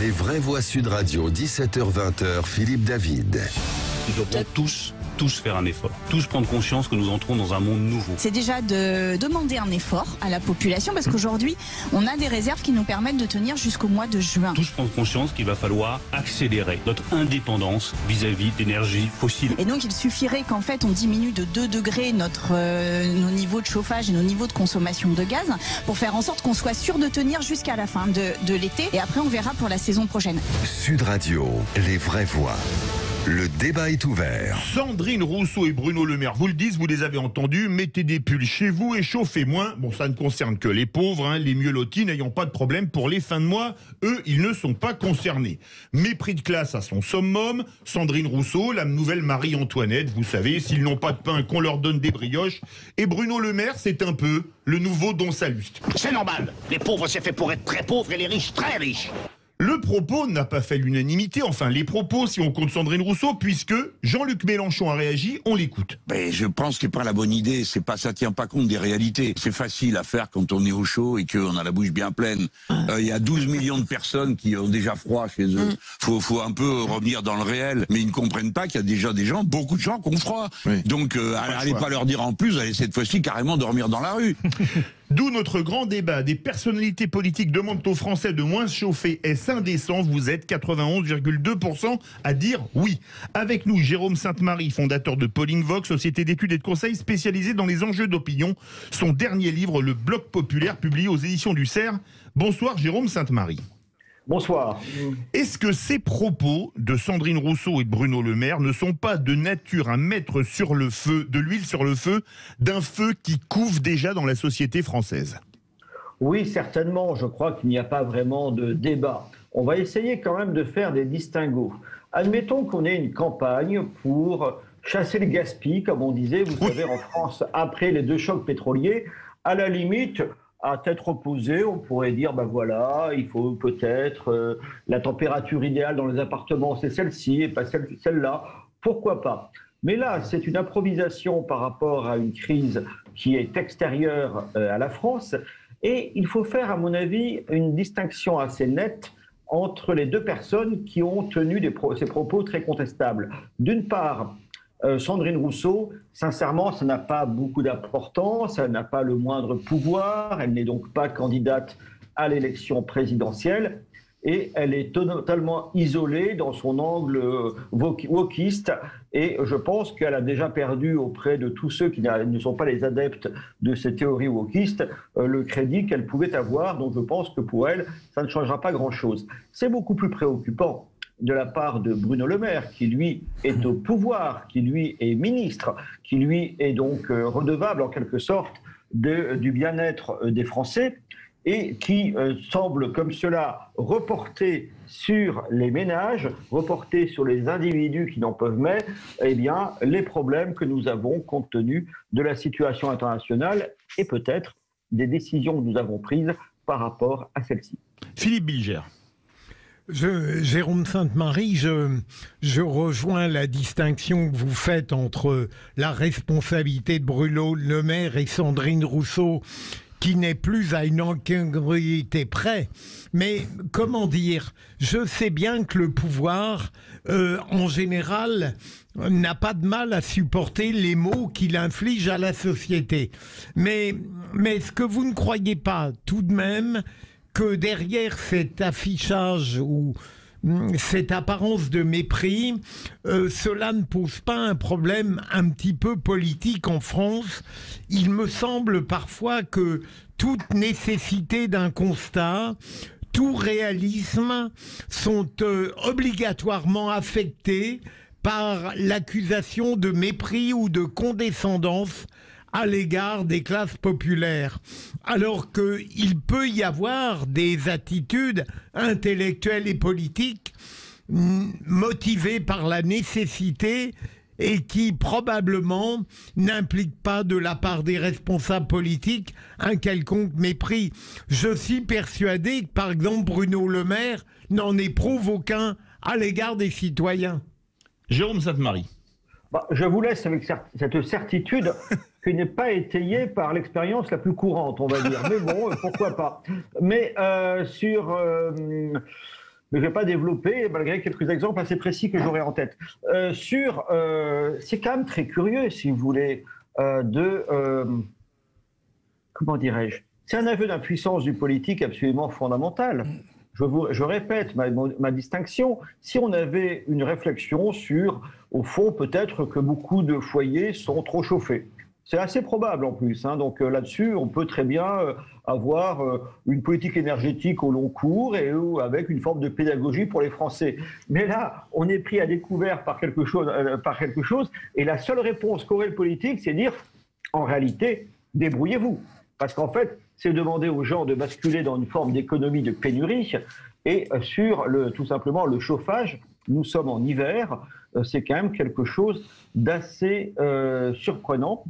Les vraies voix Sud Radio, 17h-20h, Philippe David. Ils devront tous faire un effort, tous prendre conscience que nous entrons dans un monde nouveau. C'est déjà de demander un effort à la population parce qu'aujourd'hui, on a des réserves qui nous permettent de tenir jusqu'au mois de juin. Tous prendre conscience qu'il va falloir accélérer notre indépendance vis-à-vis d'énergie fossile. Et donc, il suffirait qu'en fait, on diminue de 2 degrés nos niveaux de chauffage et nos niveaux de consommation de gaz pour faire en sorte qu'on soit sûr de tenir jusqu'à la fin de l'été. Et après, on verra pour la saison prochaine. Sud Radio, les vraies voix. Le débat est ouvert. Sandrine Rousseau et Bruno Le Maire vous le disent, vous les avez entendus, mettez des pulls chez vous et chauffez moins. Bon, ça ne concerne que les pauvres, les mieux lotis n'ayant pas de problème pour les fins de mois. Eux, ils ne sont pas concernés. Mépris de classe à son summum. Sandrine Rousseau, la nouvelle Marie-Antoinette, vous savez, s'ils n'ont pas de pain, qu'on leur donne des brioches. Et Bruno Le Maire, c'est un peu le nouveau Don Salluste. C'est normal. Les pauvres, c'est fait pour être très pauvres et les riches, très riches. Le propos n'a pas fait l'unanimité, enfin les propos si on compte Sandrine Rousseau, puisque Jean-Luc Mélenchon a réagi, on l'écoute. Mais je pense que c'est pas la bonne idée, ça tient pas compte des réalités. C'est facile à faire quand on est au chaud et qu'on a la bouche bien pleine. Il y a 12 millions de personnes qui ont déjà froid chez eux. Faut un peu revenir dans le réel, mais ils ne comprennent pas qu'il y a déjà beaucoup de gens qui ont froid. Oui. Donc allez pas leur dire en plus, allez cette fois-ci carrément dormir dans la rue. D'où notre grand débat. Des personnalités politiques demandent aux Français de moins se chauffer. Est-ce indécent? Vous êtes 91,2% à dire oui. Avec nous, Jérôme Sainte-Marie, fondateur de Polling Vox, société d'études et de conseils spécialisée dans les enjeux d'opinion. Son dernier livre, Le Bloc Populaire, publié aux éditions du Cerf. Bonsoir Jérôme Sainte-Marie. Bonsoir. Est-ce que ces propos de Sandrine Rousseau et de Bruno Le Maire ne sont pas de nature à mettre sur le feu, de l'huile sur le feu, d'un feu qui couve déjà dans la société française? Oui, certainement. Je crois qu'il n'y a pas vraiment de débat. On va essayer quand même de faire des distinguos. Admettons qu'on ait une campagne pour chasser le gaspillage, comme on disait, vous savez, en France, après les 2 chocs pétroliers, à la limite... À tête opposée, on pourrait dire, ben voilà, il faut peut-être la température idéale dans les appartements, c'est celle-ci et pas celle-là. Pourquoi pas? Mais là, c'est une improvisation par rapport à une crise qui est extérieure à la France. Et il faut faire, à mon avis, une distinction assez nette entre les 2 personnes qui ont tenu ces propos très contestables. D'une part, Sandrine Rousseau, sincèrement, ça n'a pas beaucoup d'importance, elle n'a pas le moindre pouvoir, elle n'est donc pas candidate à l'élection présidentielle et elle est totalement isolée dans son angle wokiste et je pense qu'elle a déjà perdu auprès de tous ceux qui ne sont pas les adeptes de ces théories wokistes le crédit qu'elle pouvait avoir, donc je pense que pour elle, ça ne changera pas grand-chose. C'est beaucoup plus préoccupant de la part de Bruno Le Maire, qui lui est au pouvoir, qui lui est ministre, qui lui est donc redevable en quelque sorte du bien-être des Français et qui semble comme cela reporter sur les ménages, reporter sur les individus qui n'en peuvent mais, les problèmes que nous avons compte tenu de la situation internationale et peut-être des décisions que nous avons prises par rapport à celle-ci. Philippe Bilger. Jérôme Sainte-Marie, je rejoins la distinction que vous faites entre la responsabilité de Bruno Le Maire et Sandrine Rousseau, qui n'est plus à une incongruité près. Mais comment dire, je sais bien que le pouvoir, en général, n'a pas de mal à supporter les maux qu'il inflige à la société. Mais est-ce que vous ne croyez pas tout de même que derrière cet affichage ou cette apparence de mépris, cela ne pose pas un problème un petit peu politique en France? Il me semble parfois que toute nécessité d'un constat, tout réalisme sont obligatoirement affectés par l'accusation de mépris ou de condescendance à l'égard des classes populaires, alors qu'il peut y avoir des attitudes intellectuelles et politiques motivées par la nécessité et qui probablement n'impliquent pas de la part des responsables politiques un quelconque mépris. Je suis persuadé que, par exemple, Bruno Le Maire n'en éprouve aucun à l'égard des citoyens. Jérôme Sainte-Marie. Je vous laisse avec cette certitude qui n'est pas étayée par l'expérience la plus courante, on va dire. Mais bon, pourquoi pas. Mais mais je ne vais pas développer, malgré quelques exemples assez précis que j'aurai en tête. C'est quand même très curieux, si vous voulez, comment dirais-je, c'est un aveu d'impuissance du politique absolument fondamental. Je répète ma distinction. Si on avait une réflexion sur, au fond, peut-être que beaucoup de foyers sont trop chauffés. C'est assez probable en plus. Donc là-dessus, on peut très bien avoir une politique énergétique au long cours et avec une forme de pédagogie pour les Français. Mais là, on est pris à découvert par quelque chose et la seule réponse qu'aurait le politique, c'est dire, en réalité, débrouillez-vous. Parce qu'en fait, c'est demander aux gens de basculer dans une forme d'économie de pénurie. Et sur tout simplement le chauffage, nous sommes en hiver, c'est quand même quelque chose d'assez surprenant.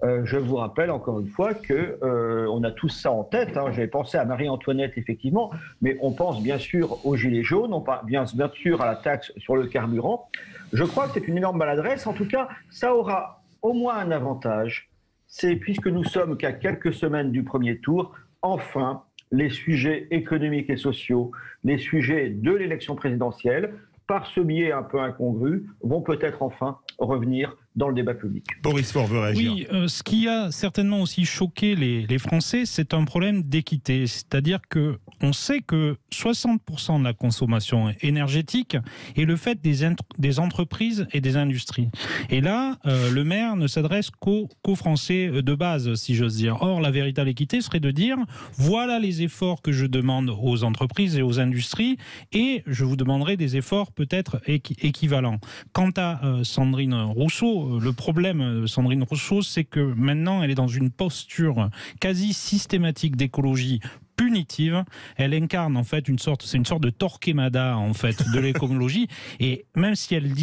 Je vous rappelle encore une fois qu'on a tous ça en tête. J'avais pensé à Marie-Antoinette, effectivement, mais on pense bien sûr aux gilets jaunes, on pense bien sûr à la taxe sur le carburant. Je crois que c'est une énorme maladresse. En tout cas, ça aura au moins un avantage. C'est, puisque nous sommes qu'à quelques semaines du premier tour, enfin, les sujets économiques et sociaux, les sujets de l'élection présidentielle, par ce biais un peu incongru, vont peut-être enfin revenir dans le débat public. Boris Faure veut réagir. Oui, ce qui a certainement aussi choqué les Français, c'est un problème d'équité. C'est-à-dire qu'on sait que 60% de la consommation énergétique est le fait des entreprises et des industries. Et là, le maire ne s'adresse qu'aux Français de base, si j'ose dire. Or, la véritable équité serait de dire, voilà les efforts que je demande aux entreprises et aux industries, et je vous demanderai des efforts peut-être équivalents. Quant à Sandrine Rousseau, le problème de Sandrine Rousseau, c'est que maintenant, elle est dans une posture quasi systématique d'écologie punitive. Elle incarne en fait une sorte de Torquemada en fait de l'écologie. Et même si elle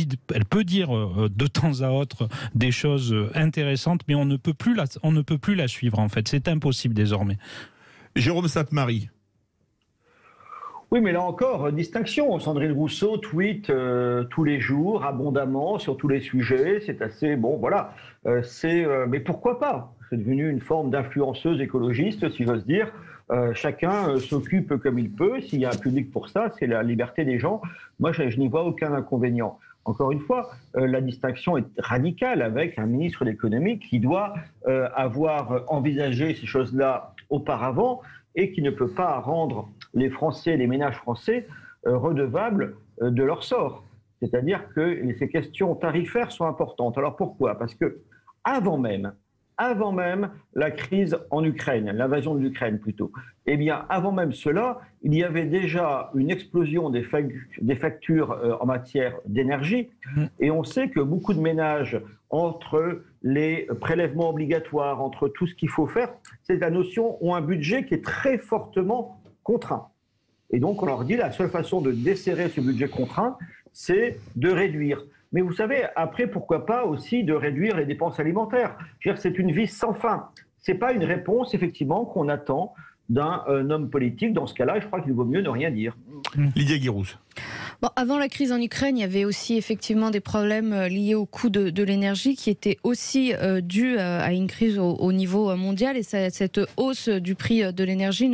peut dire de temps à autre des choses intéressantes, mais on ne peut plus la suivre en fait. C'est impossible désormais. Jérôme Sainte-Marie. Oui, mais là encore, distinction. Sandrine Rousseau tweet tous les jours, abondamment, sur tous les sujets. C'est assez... Bon, voilà. Mais pourquoi pas ? C'est devenu une forme d'influenceuse écologiste, si j'ose dire. Chacun s'occupe comme il peut. S'il y a un public pour ça, c'est la liberté des gens. Moi, je n'y vois aucun inconvénient. Encore une fois, la distinction est radicale avec un ministre de l'économie qui doit avoir envisagé ces choses-là auparavant et qui ne peut pas rendre les Français, les ménages français, redevables de leur sort. C'est-à-dire que ces questions tarifaires sont importantes. Alors pourquoi ? Parce que avant même la crise en Ukraine, l'invasion de l'Ukraine plutôt, eh bien avant même cela, il y avait déjà une explosion des factures en matière d'énergie. Et on sait que beaucoup de ménages, entre les prélèvements obligatoires, entre tout ce qu'il faut faire, c'est la notion, ont un budget qui est très fortement contraint. Et donc on leur dit la seule façon de desserrer ce budget contraint, c'est de réduire. Mais vous savez, après, pourquoi pas aussi de réduire les dépenses alimentaires ? Je veux dire, c'est une vie sans fin. Ce n'est pas une réponse, effectivement, qu'on attend d'un homme politique. Dans ce cas-là, je crois qu'il vaut mieux ne rien dire. Lydia Guirousse. Bon, avant la crise en Ukraine, il y avait aussi effectivement des problèmes liés au coût de l'énergie qui étaient aussi dus à une crise au niveau mondial. Et cette hausse du prix de l'énergie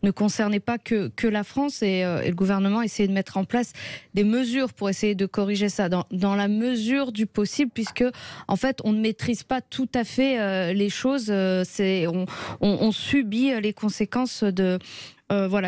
ne concernait pas que la France. Et le gouvernement essayait de mettre en place des mesures pour essayer de corriger ça dans la mesure du possible, puisque en fait, on ne maîtrise pas tout à fait les choses. On subit les conséquences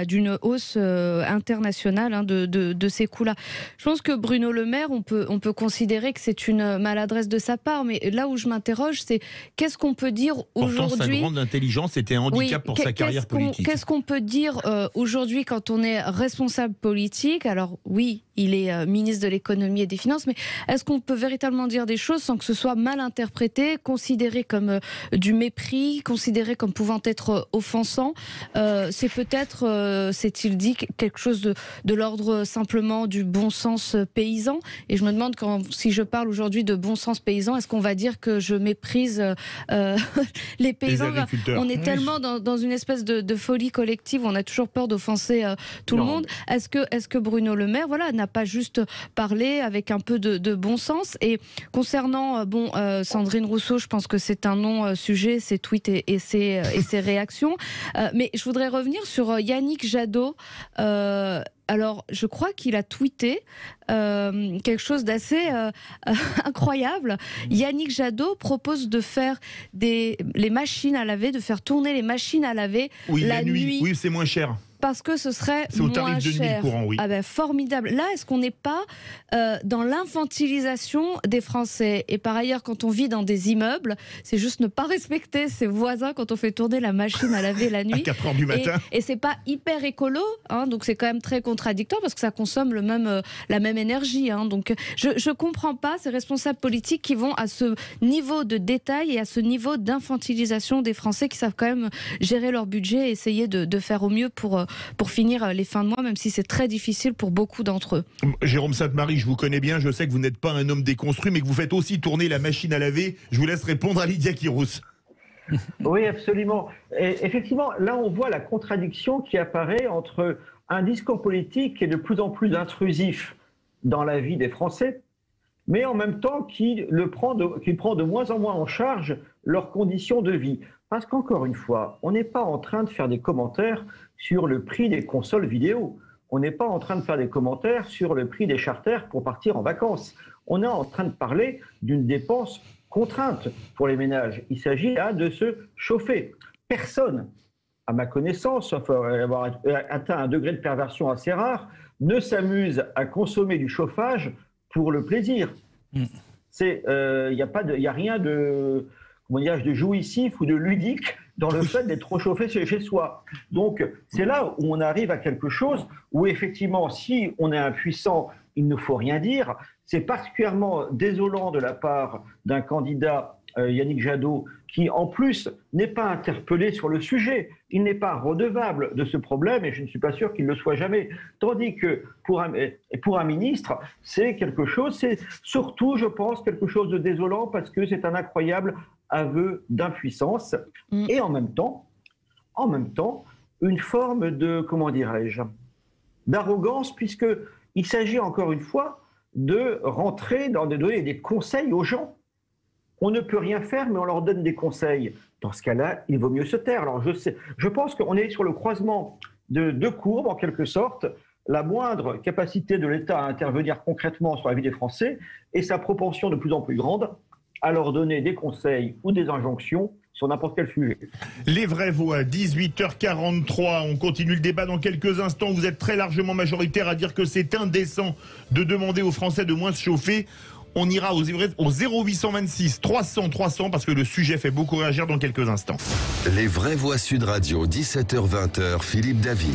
d'une hausse internationale de ces coûts-là. Je pense que Bruno Le Maire, on peut considérer que c'est une maladresse de sa part, mais là où je m'interroge, c'est qu'est-ce qu'on peut dire aujourd'hui... Pourtant, sa grande intelligence était un handicap pour sa carrière politique. Qu'est-ce qu'on peut dire aujourd'hui quand on est responsable politique ? Alors oui, il est ministre de l'économie et des finances, mais est-ce qu'on peut véritablement dire des choses sans que ce soit mal interprété, considéré comme du mépris, considéré comme pouvant être offensant ? C'est peut-être, s'est-il dit, quelque chose de l'ordre simplement du bon sens paysan. Et je me demande, si je parle aujourd'hui de bon sens paysan, est-ce qu'on va dire que je méprise les paysans ? On est tellement dans une espèce de folie collective, on a toujours peur d'offenser tout le monde. Est-ce que Bruno Le Maire n'a pas juste parlé avec un peu de bon sens ? Et concernant Sandrine Rousseau, je pense que c'est un non-sujet, ses tweets et ses réactions. Mais je voudrais revenir sur Yannick Jadot. alors je crois qu'il a tweeté quelque chose d'assez incroyable. Yannick Jadot propose de faire les machines à laver, de faire tourner les machines à laver la nuit. Oui, c'est moins cher. Parce que ce serait au tarif moins de nuit cher. courant, oui. Ah ben, formidable. Là, est-ce qu'on n'est pas dans l'infantilisation des Français? Et par ailleurs, quand on vit dans des immeubles, c'est juste ne pas respecter ses voisins quand on fait tourner la machine à laver la nuit. À 4 heures du matin. Et c'est pas hyper écolo, hein, donc c'est quand même très contradictoire parce que ça consomme la même énergie. Hein, donc je comprends pas ces responsables politiques qui vont à ce niveau de détail et à ce niveau d'infantilisation des Français qui savent quand même gérer leur budget et essayer de faire au mieux pour finir les fins de mois, même si c'est très difficile pour beaucoup d'entre eux. Jérôme Sainte-Marie, je vous connais bien, je sais que vous n'êtes pas un homme déconstruit, mais que vous faites aussi tourner la machine à laver. Je vous laisse répondre à Lydia Kirous. Oui, absolument. Et effectivement, là, on voit la contradiction qui apparaît entre un discours politique qui est de plus en plus intrusif dans la vie des Français, mais en même temps qui prend de moins en moins en charge leurs conditions de vie. Parce qu'encore une fois, on n'est pas en train de faire des commentaires sur le prix des consoles vidéo. On n'est pas en train de faire des commentaires sur le prix des charters pour partir en vacances. On est en train de parler d'une dépense contrainte pour les ménages. Il s'agit là de se chauffer. Personne, à ma connaissance, sauf avoir atteint un degré de perversion assez rare, ne s'amuse à consommer du chauffage pour le plaisir. Il n'y a rien de jouissif ou de ludique dans le fait d'être trop chauffé chez soi. Donc, c'est là où on arrive à quelque chose où, effectivement, si on est impuissant, il ne faut rien dire. C'est particulièrement désolant de la part d'un candidat, Yannick Jadot, qui, en plus, n'est pas interpellé sur le sujet. Il n'est pas redevable de ce problème et je ne suis pas sûr qu'il le soit jamais. Tandis que pour un ministre, c'est surtout, je pense, quelque chose de désolant parce que c'est un incroyable aveu d'impuissance et en même temps, une forme de, d'arrogance, puisqu'il s'agit encore une fois de rentrer dans donner des conseils aux gens. On ne peut rien faire, mais on leur donne des conseils. Dans ce cas-là, il vaut mieux se taire. Alors je pense qu'on est sur le croisement de deux courbes, en quelque sorte. La moindre capacité de l'État à intervenir concrètement sur la vie des Français et sa propension de plus en plus grande à leur donner des conseils ou des injonctions sur n'importe quel sujet. Les vraies voix, 18h43, on continue le débat dans quelques instants. Vous êtes très largement majoritaire à dire que c'est indécent de demander aux Français de moins se chauffer. On ira au 0826 300 300 parce que le sujet fait beaucoup réagir dans quelques instants. Les vraies voix Sud Radio, 17h-20h, Philippe David.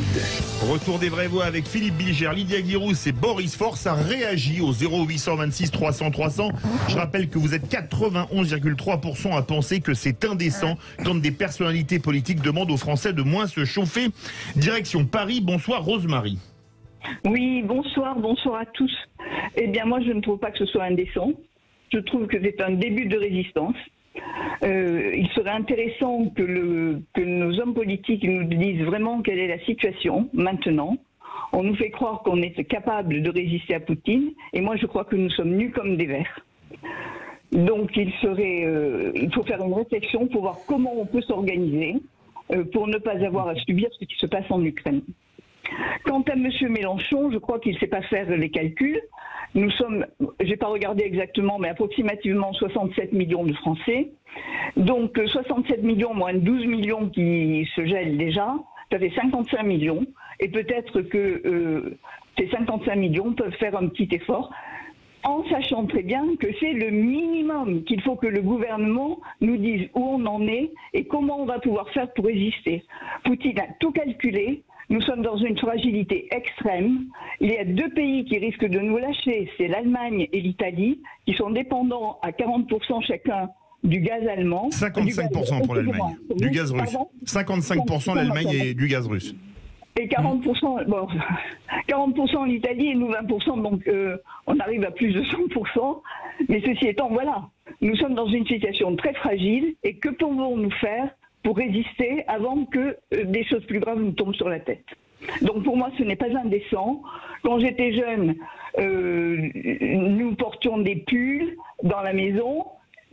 Retour des vraies voix avec Philippe Bilger, Lydia Guirousse et Boris Force. Ça réagit au 0826 300 300. Je rappelle que vous êtes 91,3% à penser que c'est indécent quand des personnalités politiques demandent aux Français de moins se chauffer. Direction Paris, bonsoir Rosemary. Oui, bonsoir à tous. Eh bien, moi, je ne trouve pas que ce soit indécent. Je trouve que c'est un début de résistance. Il serait intéressant que nos hommes politiques nous disent vraiment quelle est la situation maintenant. On nous fait croire qu'on est capable de résister à Poutine, et moi, je crois que nous sommes nus comme des vers. Donc, il faut faire une réflexion pour voir comment on peut s'organiser pour ne pas avoir à subir ce qui se passe en Ukraine. Quant à M. Mélenchon, je crois qu'il ne sait pas faire les calculs. Nous sommes, je n'ai pas regardé exactement, mais approximativement 67 millions de Français. Donc 67 millions moins 12 millions qui se gèlent déjà, ça fait 55 millions. Et peut-être que ces 55 millions peuvent faire un petit effort, en sachant très bien que c'est le minimum qu'il faut que le gouvernement nous dise où on en est et comment on va pouvoir faire pour résister. Poutine a tout calculé. Nous sommes dans une fragilité extrême. Il y a deux pays qui risquent de nous lâcher, c'est l'Allemagne et l'Italie, qui sont dépendants à 40% chacun du gaz allemand. 55% pour l'Allemagne, du gaz russe. 55% l'Allemagne et du gaz russe. Et 40% l'Italie et nous 20%, donc on arrive à plus de 100%. Mais ceci étant, voilà, nous sommes dans une situation très fragile et que pouvons-nous faire pour résister avant que des choses plus graves nous tombent sur la tête. Donc pour moi, ce n'est pas indécent. Quand j'étais jeune, nous portions des pulls dans la maison.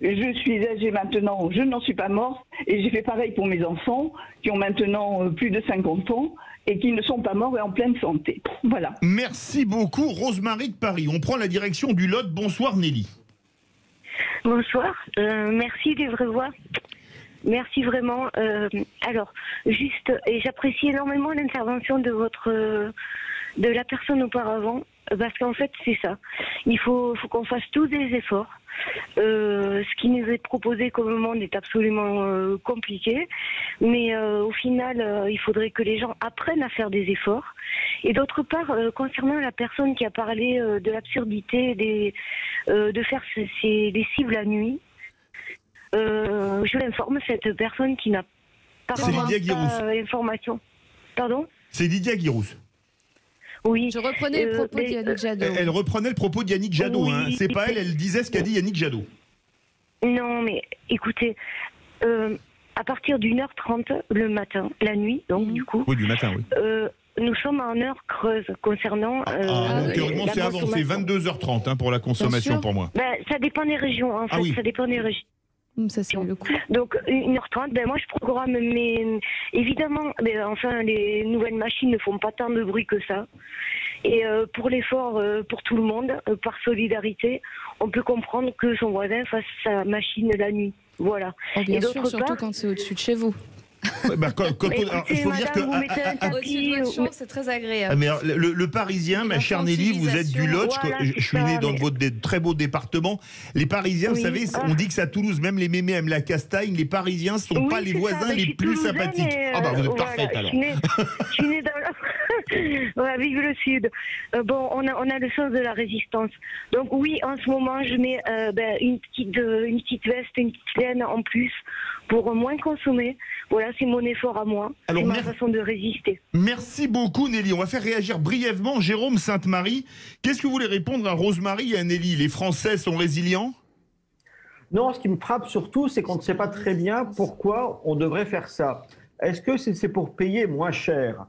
Je suis âgée maintenant, je n'en suis pas morte, et j'ai fait pareil pour mes enfants, qui ont maintenant plus de 50 ans, et qui ne sont pas morts et en pleine santé. Voilà. Merci beaucoup, Rosemary de Paris. On prend la direction du Lot. Bonsoir, Nelly. Bonsoir, merci des vraies voix. Merci vraiment. Alors, juste, et j'apprécie énormément l'intervention de la personne auparavant, parce qu'en fait, c'est ça. Il faut qu'on fasse tous des efforts. Ce qui nous est proposé comme monde est absolument compliqué, mais au final, il faudrait que les gens apprennent à faire des efforts. Et d'autre part, concernant la personne qui a parlé de l'absurdité de faire des cibles la nuit, je l'informe, cette personne qui n'a pas d'information. Pardon ? C'est Lydia Guirousse. Oui. Je reprenais le propos d'Yannick Jadot. Elle reprenait le propos d'Yannick Jadot. Oui, hein. C'est pas elle disait ce qu'a dit Yannick Jadot. Non, mais écoutez, à partir d'1h30 le matin, la nuit, donc du coup. Oui, du matin, oui. Nous sommes en heure creuse concernant. Théoriquement, c'est avant, c'est 22h30 hein, pour la consommation pour moi. Ça dépend des régions, en fait. Ça dépend des régions. Ça, c'est le coup. Donc, 1h30, moi, je programme évidemment, les nouvelles machines ne font pas tant de bruit que ça. Et pour l'effort, pour tout le monde, par solidarité, on peut comprendre que son voisin fasse sa machine la nuit. Voilà. Bien sûr, surtout quand c'est au-dessus de chez vous. Il faut dire que c'est très agréable. Mais alors, le Parisien, ma chère Nelly, vous êtes du Lot. Je suis né dans votre très beau département. Les Parisiens, vous savez, on dit que c'est à Toulouse, même les mémés aiment la castagne. Les Parisiens ne sont pas les voisins les plus sympathiques. Vous êtes parfaite alors. Je suis née dans vive le Sud. On a le sens de la résistance. Donc oui, en ce moment, je mets une petite veste, une petite laine en plus pour moins consommer. Voilà, c'est mon effort à moi. C'est ma façon de résister. Merci beaucoup, Nelly. On va faire réagir brièvement Jérôme Sainte-Marie. Qu'est-ce que vous voulez répondre à Rosemary et à Nelly? Les Français sont résilients? Non, ce qui me frappe surtout, c'est qu'on ne sait pas très bien pourquoi on devrait faire ça. Est-ce que c'est pour payer moins cher?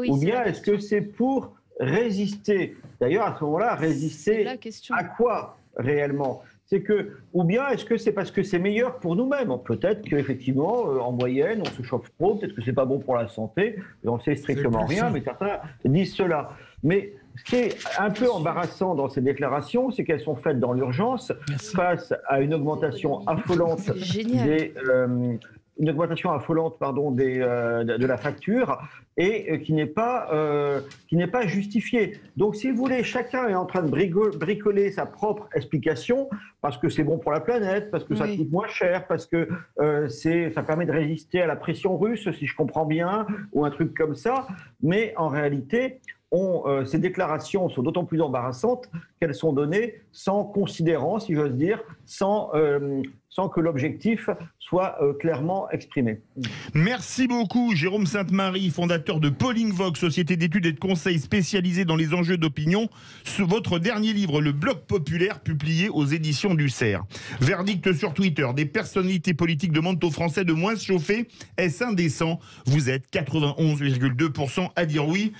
Ou bien est-ce que c'est pour résister? D'ailleurs, à ce moment-là, résister à quoi réellement? C'est que, ou bien est-ce que c'est parce que c'est meilleur pour nous-mêmes? Peut-être qu'effectivement, en moyenne, on se chauffe trop, peut-être que c'est pas bon pour la santé, on ne sait strictement rien, mais certains disent cela. Mais ce qui est un peu embarrassant dans ces déclarations, c'est qu'elles sont faites dans l'urgence face à une augmentation affolante de la facture et qui n'est pas justifiée. Donc, si vous voulez, chacun est en train de bricoler sa propre explication parce que c'est bon pour la planète, parce que ça coûte moins cher, parce que ça permet de résister à la pression russe, si je comprends bien, ou un truc comme ça. Mais en réalité, ces déclarations sont d'autant plus embarrassantes qu'elles sont données sans considérant, si j'ose dire, sans que l'objectif soit clairement exprimé. Merci beaucoup, Jérôme Sainte-Marie, fondateur de Polling Vox, société d'études et de conseils spécialisée dans les enjeux d'opinion. Votre dernier livre, Le Bloc populaire, publié aux éditions du Cerf. Verdict sur Twitter, des personnalités politiques demandent aux Français de moins se chauffer. Est-ce indécent? Vous êtes 91,2% à dire oui.